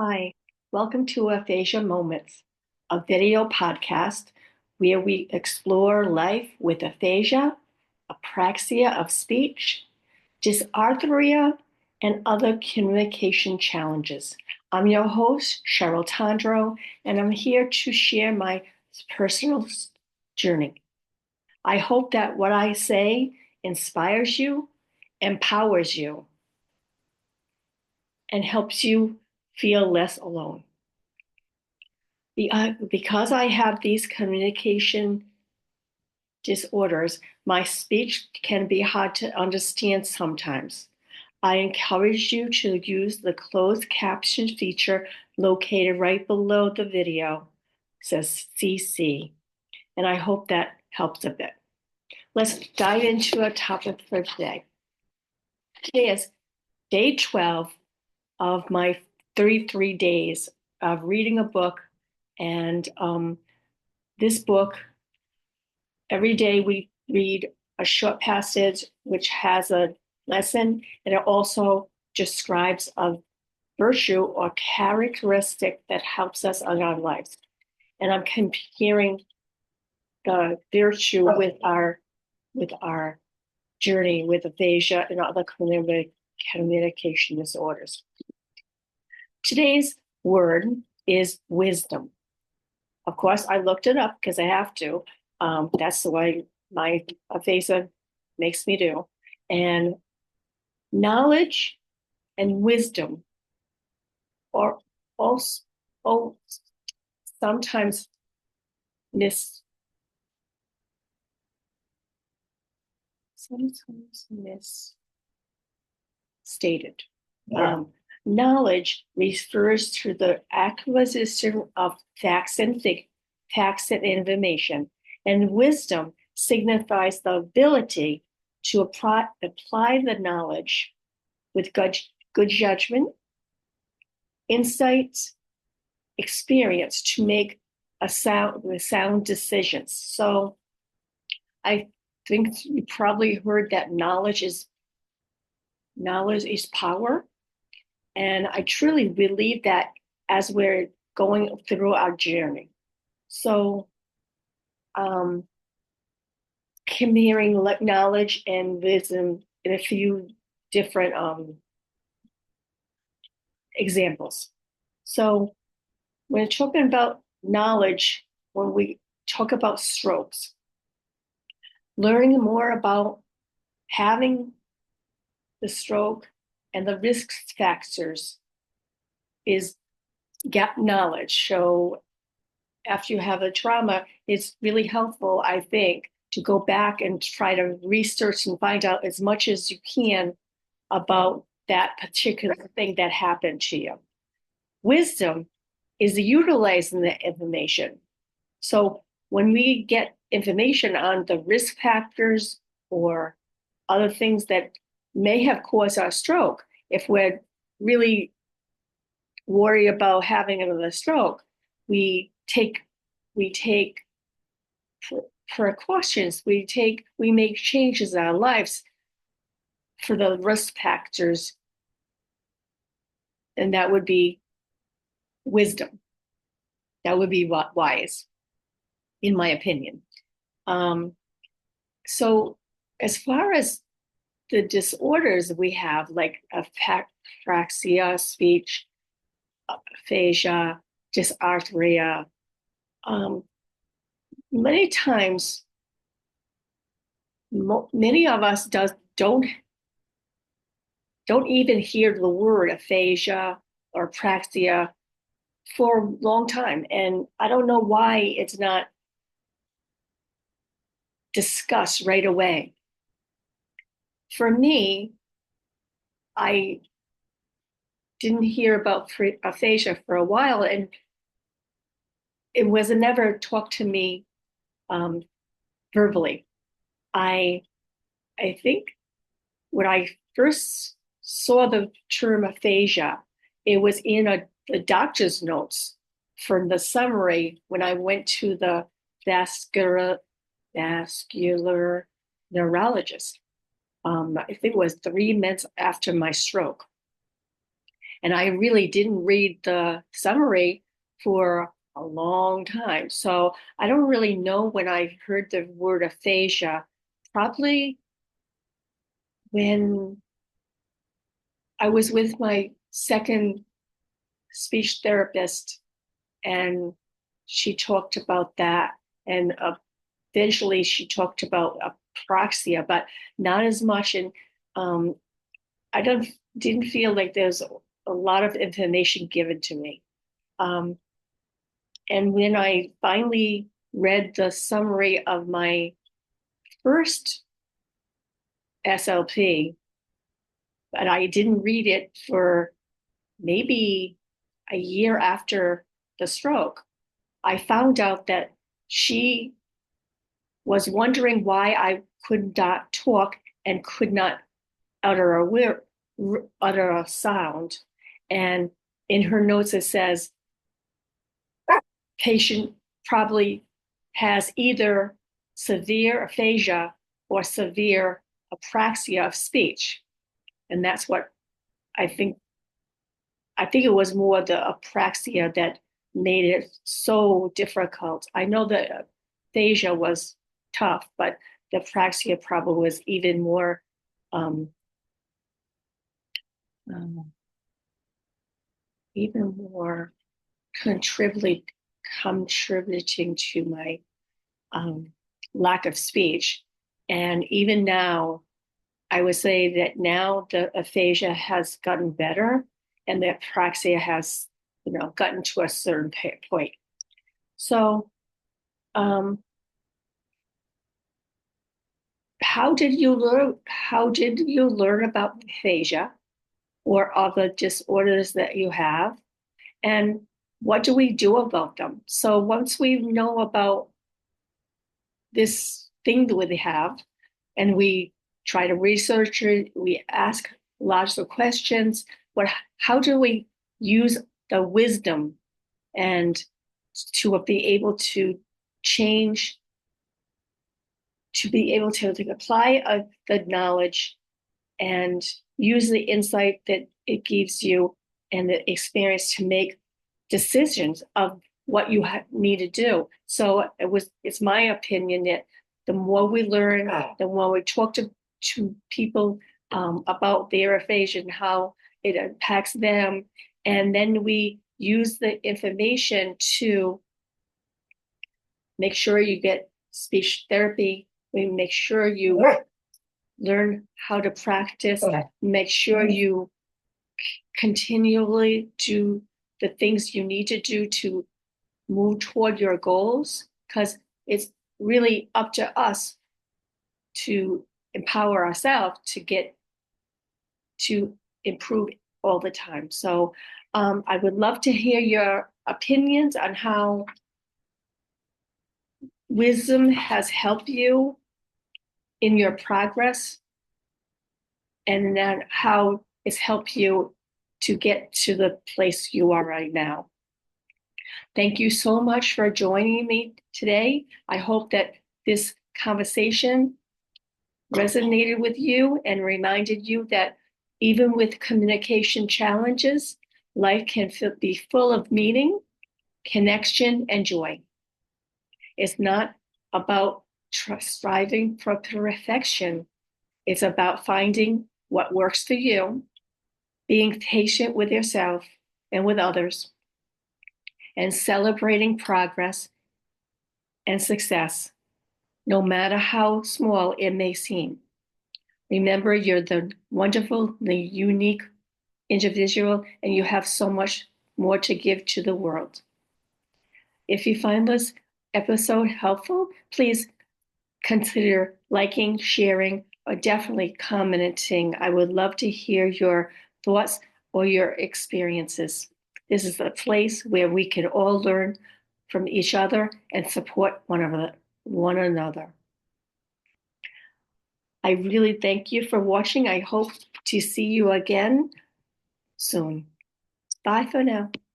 Hi, welcome to Aphasia Moments, a video podcast where we explore life with aphasia, apraxia of speech, dysarthria, and other communication challenges. I'm your host, Cheryl Tondro, and I'm here to share my personal journey. I hope that what I say inspires you, empowers you, and helps you feel less alone. Because I have these communication disorders, my speech can be hard to understand sometimes. I encourage you to use the closed caption feature located right below the video. It says CC, and I hope that helps a bit. Let's dive into our topic for today. Today is day 12 of my 33 days of reading a book, and this book, every day we read a short passage which has a lesson, and it also describes a virtue or characteristic that helps us in our lives. And I'm comparing the virtue with our journey with aphasia and other communication disorders. Today's word is wisdom. Of course, I looked it up because I have to. That's the way my aphasia makes me do. And knowledge and wisdom are also sometimes mis misstated. Yeah. Knowledge refers to the acquisition of facts and information, and wisdom signifies the ability to apply the knowledge with good judgment, insights, experience to make sound decisions. So I think you probably heard that knowledge is power. And I truly believe that as we're going through our journey. So comparing knowledge and wisdom in a few different examples. So when talking about knowledge, when we talk about strokes, learning more about having the stroke and the risk factors is gap knowledge. So after you have a trauma, it's really helpful, I think, to go back and try to research and find out as much as you can about that particular thing that happened to you. Wisdom is utilizing the information. So when we get information on the risk factors or other things that may have caused our stroke, if we're really worried about having another stroke, we take precautions, we make changes in our lives for the risk factors, and that would be wisdom. That would be wise, in my opinion. So as far as the disorders we have, like apraxia, speech, aphasia, dysarthria, many times, many of us don't even hear the word aphasia or apraxia for a long time. And I don't know why it's not discussed right away. For me, I didn't hear about aphasia for a while, and it was never talked to me verbally. I think when I first saw the term aphasia, it was in the doctor's notes from the summary when I went to the vascular neurologist. I think it was 3 months after my stroke. And I really didn't read the summary for a long time. So I don't really know when I heard the word aphasia, probably when I was with my second speech therapist and she talked about that. And eventually she talked about apraxia, but not as much. And um, I didn't feel like there's a lot of information given to me. Um, and when I finally read the summary of my first SLP, but I didn't read it for maybe a year after the stroke, I found out that she was wondering why I could not talk and could not utter utter a sound. And in her notes, it says, patient probably has either severe aphasia or severe apraxia of speech. And that's what I think. I think it was more the apraxia that made it so difficult. I know that aphasia was tough, but the apraxia probably was even more um, um, even more contributing contributing to my um, lack of speech. And even now, I would say that now the aphasia has gotten better and the apraxia has, gotten to a certain point. So, um, how did you learn? How did you learn about aphasia or other disorders that you have? And what do we do about them? So once we know about this thing that we have, and we try to research it, we ask lots of questions. How do we use the wisdom and to be able to change, to be able to apply the knowledge and use the insight that it gives you and the experience to make decisions of what you need to do. So it's my opinion that the more we learn, the more we talk to people about their aphasia and how it impacts them. And then we use the information to make sure you get speech therapy. We make sure you learn how to practice, make sure you continually do the things you need to do to move toward your goals, because it's really up to us to empower ourselves to get to improve all the time. So I would love to hear your opinions on how wisdom has helped you in your progress and then how it's helped you to get to the place you are right now. Thank you so much for joining me today. I hope that this conversation resonated with you and reminded you that even with communication challenges, life can be full of meaning, connection, and joy. It's not about striving for perfection. It's about finding what works for you, being patient with yourself and with others, and celebrating progress and success, no matter how small it may seem. Remember, you're the wonderful, the unique individual, and you have so much more to give to the world. If you find this episode helpful, please consider liking, sharing, or definitely commenting. I would love to hear your thoughts or your experiences. This is a place where we can all learn from each other and support one another. I really thank you for watching. I hope to see you again soon. Bye for now.